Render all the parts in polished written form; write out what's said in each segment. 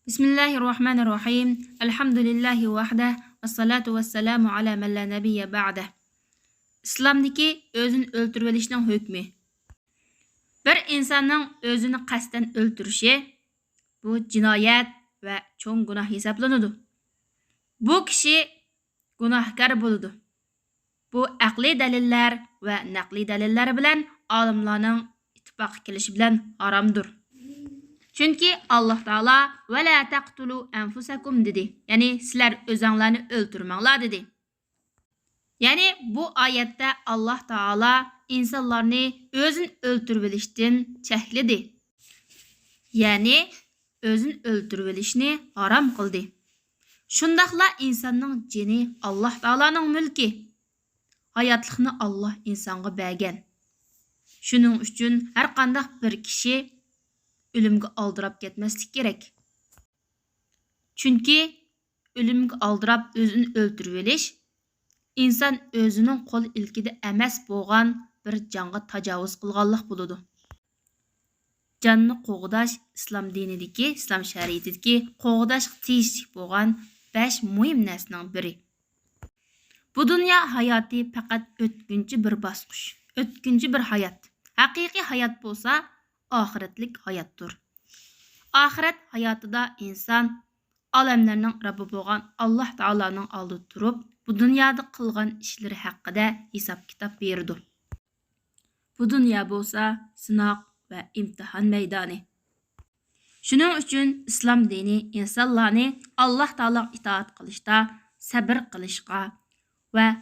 Bismillahirrahmanirrahim. Elhamdülillahi vahde ve salatu ve selamu ala men la nebiyye ba'de. İslamdaki özünü öldürülüşünün hükmü. Bir insanın özünü kasten öldürüşü bu cinayet ve çoğun günah hesaplanıdı. Bu kişi günahkar buludu. Bu akli deliller ve nakli deliller bilen alimlerin ittifak kelişi bilen haramdır. Çünkü Allah Teala ve la taqtulu enfusakum dedi. Yani sizler özünlerini öldürmеңlar dedi. Yani bu ayette Allah Teala insanlarını özün öldürülüşten çekledi. Yani özün öldürülüşünü haram kıldı. Şundaqla insanın cini Allah Teala'nın mülki. Hayatlıqni Allah insanga bergen. Şunun üçün her qandaq bir kişi ölümge aldırap ketmeslik gerek. Çünkü ölümge aldırap özünü öldürüveliş, insan özünün kol ilkide emes boğan bir canğa tacavuz kılganlık buludu. Canını qoğdaş İslam dinideki, İslam şeriatideki qoğdaş tiyişlik boğan 5 mühim nesinin biri. Bu dünya hayatı fakat ötküncü bir basmış, ötküncü bir hayat. Hakiki hayat bolsa, ahiretlik hayattır. Ahiret hayatıda insan alemlerinin Rabbi boğan Allah Teala'nın aldı turup bu dünyada kılgan işleri hakkında hesap kitap berdi. Bu dünya bolsa sınav ve imtihan meydanı. Şunun üçün İslam dini insanlarını Allah Teala itaat kılışta, sabır kılışqa ve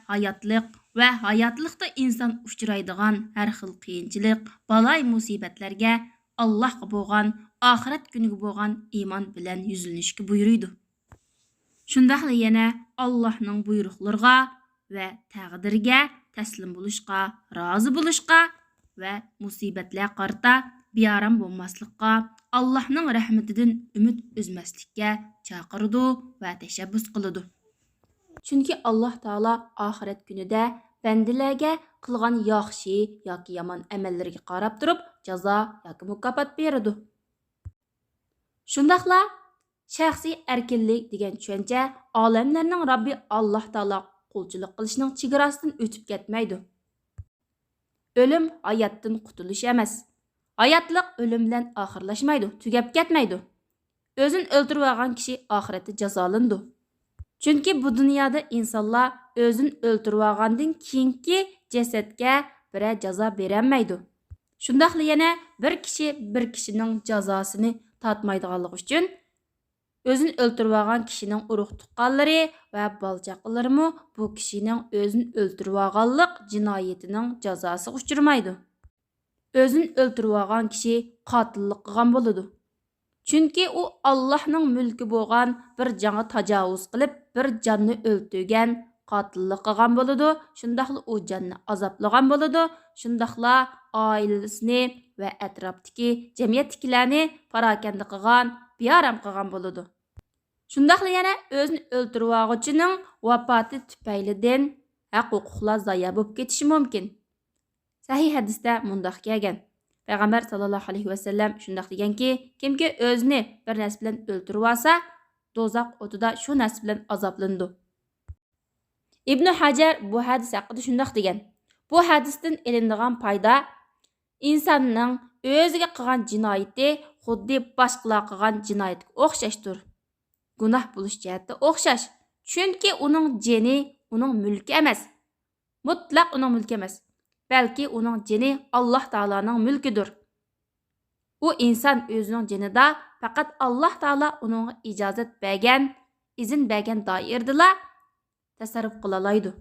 hayatlıqda insan uçuraydıgan her xil qiyinchilik, balay musibetlerge Allah'a boğan, ahiret günüge boğan iman bilen yüzülünüşke buyuruydu. Şundaqla yana Allah'ның buyruqlarga ve taqdirge teslim buluşqa, razı buluşqa ve musibetler qarta biyaram bolmaslıqqa, Allah'ның rahmetinden ümit üzmeslikке çaqırdı ve teşebbüs kılıdı. Çünkü Allah Teala ahiret günüde bendilerge kılgan yaxşı yoki yaman amellerge qarab turib jaza yoki mukofot beradi. Şundaqla shaxsiy erkinlik degan tushuncha olamlarning Rabbi Allah Teala qulchilik qilishning chegarasidan o'tib ketmaydi. Ölüm hayatdan qutulish emas. Hayatliq ölüm bilan oxirlashmaydi, tugab ketmaydi. Özün öldürüp algan kişi ahirette jazolandı. Çünkü bu dünyada insanlar özün öldürüp algandan keyinki cesetke bire jazo berenmeydi. Şundaqla yana bir kişinin jazosini tatmaydiganligi uchun özün öldürüp algan kişinin urug' tuqqanlari ve balchaqlarımı bu kişinin özün öldürüp alganlik jinoyatining jazosiga uchirmaydi. Özün öldürüp algan kişi qatillik qilgan bo'ladi. Çünkü o Allah'ның mülkü boğan bir cana tacavuz qilib, bir canını öldürgen, qatillik qilgan bo'ladi. Şundaqla o canını azaplagan bo'ladi. Şundaqla ailesini ve etrafdaki cemiyetkilerini parakende qilgan, biyaram qilgan bo'ladi. Şundaqla yana özünü öldürüp algıçının vafoti tüpaylidan haq-huquqlar zoya bo'lib ketishi mumkin. Sahih hadisda mundaq kelgan. Peygamber sallallahu aleyhi ve sellem şundaq deganki, kimki özünü bir narsa bilan öldürüp alsa, dozaq o'tida shu narsa bilan azoblanadi. İbn Hajar bu hadis haqida şundaq degan. Bu hadisdan elindigan payda insonning o'ziga qilgan jinoyati xuddi boshqalar qilgan jinoyatga o'xshashdir. Gunoh bo'lish jihatda o'xshash. Chunki uning jini uning mulki emas. Mutlaq uning mulki emas. Belki onun cini Allah Teala'nın mülküdür. O insan özünün cinida fakat Allah Teala onun icazet bergen, izin bergen dairdiler tasarruf kılalaydı.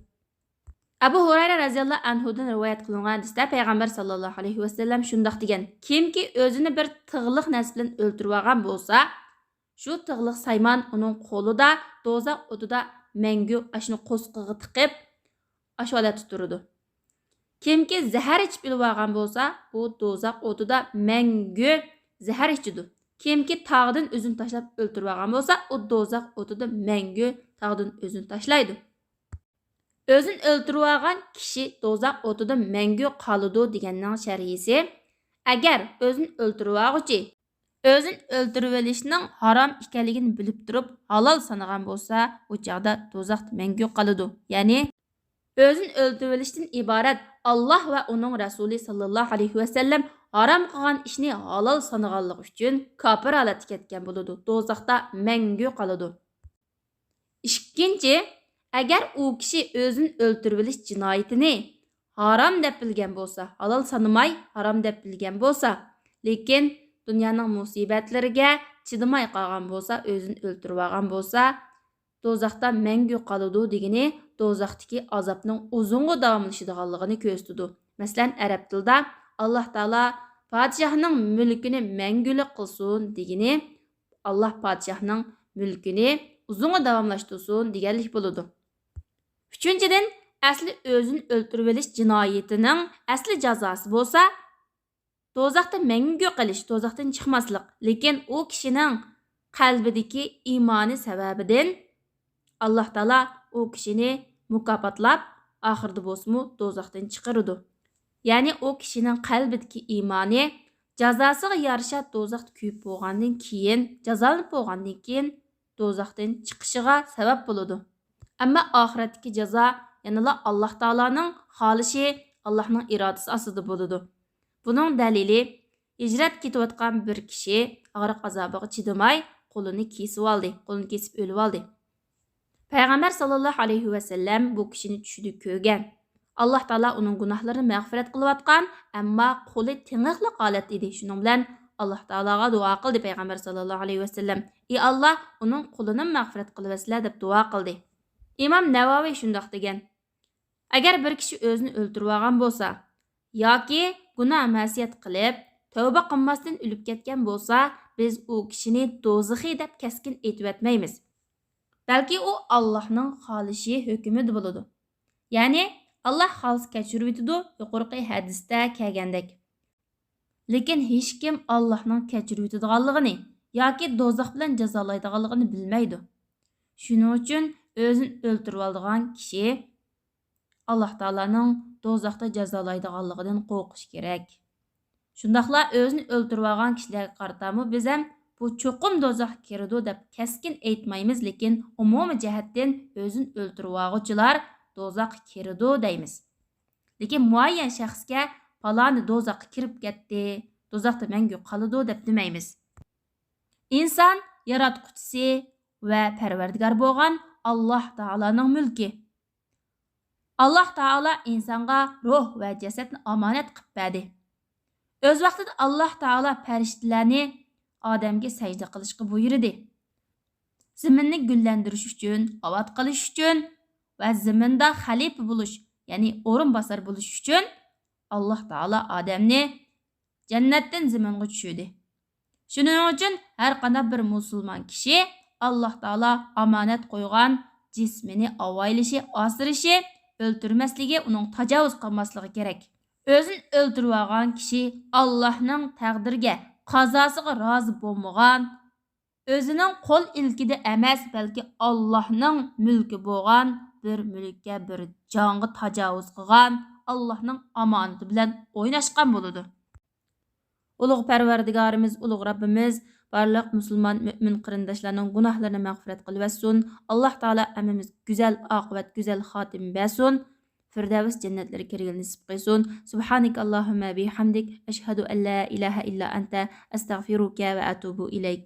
Abu Hurayra radhiyallahu anhudan rivayet kılıngan hadisde Peygamber sallallahu aleyhi ve sellem şundaq degan. Kimki özünü bir tığlıq nəs bilan öldürüp algan bolsa, şu tığlıq sayman onun qolida dozaq o'tida məngü aşını qosqiga tiqib aşvalat tuturdu. Kimki zahar içip bilib algan bolsa, bu dozaq o'tida məngü zahar içidi. Kimki tağdan özün taşlab öldürüp algan bolsa, o dozaq o'tida məngü tağdan özün taşlaydı. Özün öldürüp algan kişi dozaq o'tida məngü qalıdı deganning sharhisi, agar özün öldürüp algıcı Özün öldürüvelişinin haram ekanligini bilib turib halol sanagan bo'lsa, u chaqda do'zaxda mangu qoladi. Ya'ni özün öldürüvelishdan iborat Alloh va uning rasuli sallallohu alayhi vasallam haram qilgan ishni halol sanaganligi uchun kofir holatga ketgan bo'ladi. Do'zaxda mangu qoladi. Ikkinchi, agar u kishi o'zini o'ldirilish jinoyatini harom deb bilgan bo'lsa, halol sanamay harom deb bilgan bo'lsa, lekin dunyoning musibatlariga chidamay qolgan bo'lsa, o'zini o'ldirib olgan bo'lsa, do'zaxda mangu qoladi degani do'zaxdagi azobning uzunga davomlashadiganligini ko'rsatadi. Masalan, arab tilida Alloh taolo podshohning mulkini mangulik qilsin degani Alloh podshohning mulkini uzunga davomlashtirsin deganlik bo'ladi. Uchinchidan, asli o'zini o'ldirib olish jinoyatining asli jazosi bo'lsa, do'zaxda mangu qilish, do'zaxdan chiqmaslik. Lekin u kishining qalbidagi iymoni sababidan Alloh taolo u kishini mukofotlab, oxirida bo'lsa-mu do'zaxdan chiqaradi. Ya'ni u kishining qalbidagi iymoni jazosiga yarasha do'zaxda kuyib bo'lgandan keyin, jazolanib bo'lgandan keyin do'zaxdan chiqishiga sabab bo'ladi. Ammo oxiratdagi jazo yanada Alloh taoloning xohishi, Allohning irodasi ostida bo'ladi. Buning dalili hijrat ketayotgan bir kishi og'riq azobiga chidamay qo'lini kesib oldi, qo'lini kesib o'lib oldi. Payg'ambar sallallohu alayhi vasallam bu kishini tushida ko'rgan. Alloh taolo uning gunohlarini mag'firat qilayotgan, ammo qo'li tiniqli holat edi. Shuning bilan Alloh taologa duo qildi payg'ambar sallallohu alayhi vasallam. Ey Alloh, uning qo'lini mag'firat qilibsizlar deb duo qildi. Imom Navoiy shundoq degan: agar bir kishi o'zini o'ldirib olgan bo'lsa yoki gunoh ma'siyat qilib tavba qilmasdan o'lib ketgan bo'lsa, biz u kishini do'zaxiy deb keskin aytib o'tmaymiz. Balki u Allohning xohishi hukmida bo'ladi. Ya'ni Alloh xolis kechirib o'tadi, yuqorqi hadisda kelgandek. Lekin hech kim Allohning kechirib o'tadiganligini yoki do'zax bilan jazolaydiganligini bilmaydi. Shuning uchun o'zini o'ldirib olgan kishi Alloh taolaning do'zaxda jazolaydiganligidan qo'rqish kerak. Shundaqla o'zini o'ldirib olgan kishilarga qaratami biz ham bu cho'qim do'zax kiradi deb keskin aytmaymiz, lekin umumiy jihatdan o'zini o'ldirib oluvchilar do'zax kiradi deymiz. Lekin muayyan shaxsga faloni do'zaxga kirib ketdi, do'zaxda mangu qoladi deb demaymiz. Inson yaratquchisi va parvardigor bo'lgan Alloh taolaning mulki. Alloh taolo insonga ruh va jasadni omonat qilib berdi. O'z vaqtida Alloh taolo farishtalarni odamga sajda qilishga buyurdi. Zaminni gullantirish uchun, obod qilish uchun va zaminda xalifa bo'lish, ya'ni o'rinbosar bo'lish uchun Alloh taolo odamni jannatdan zaminga tushirdi. Shuning uchun har qanday bir musulmon kishi Alloh taolo omonat qo'ygan jismini avaylishi, osirishi, o'ltirmasligi, uning tajovuz qilmasligi kerak. O'zini o'ldirib olgan kishi Allohning taqdiriga, qazosiga rozi bo'lmagan, o'zining qo'l ilkida emas, balki Allohning mulki bo'lgan bir mulkka, bir jonga tajovuz qilgan, Allohning omonati bilan o'ynashgan bo'ladi. Ulug' Parvardigorimiz, ulug' Rabbimiz barliq musulmon mu'min qarindoshlarning gunohlarini mag'firat qilib bersin. Alloh taolo hammamiz go'zal oqibat, go'zal xotima bersin. Firdavs jannatlariga kirishni nasib qilsin. Subhanakallohumma bihamdik ashhadu an la ilaha illa anta astag'firuka va atubu ilayk.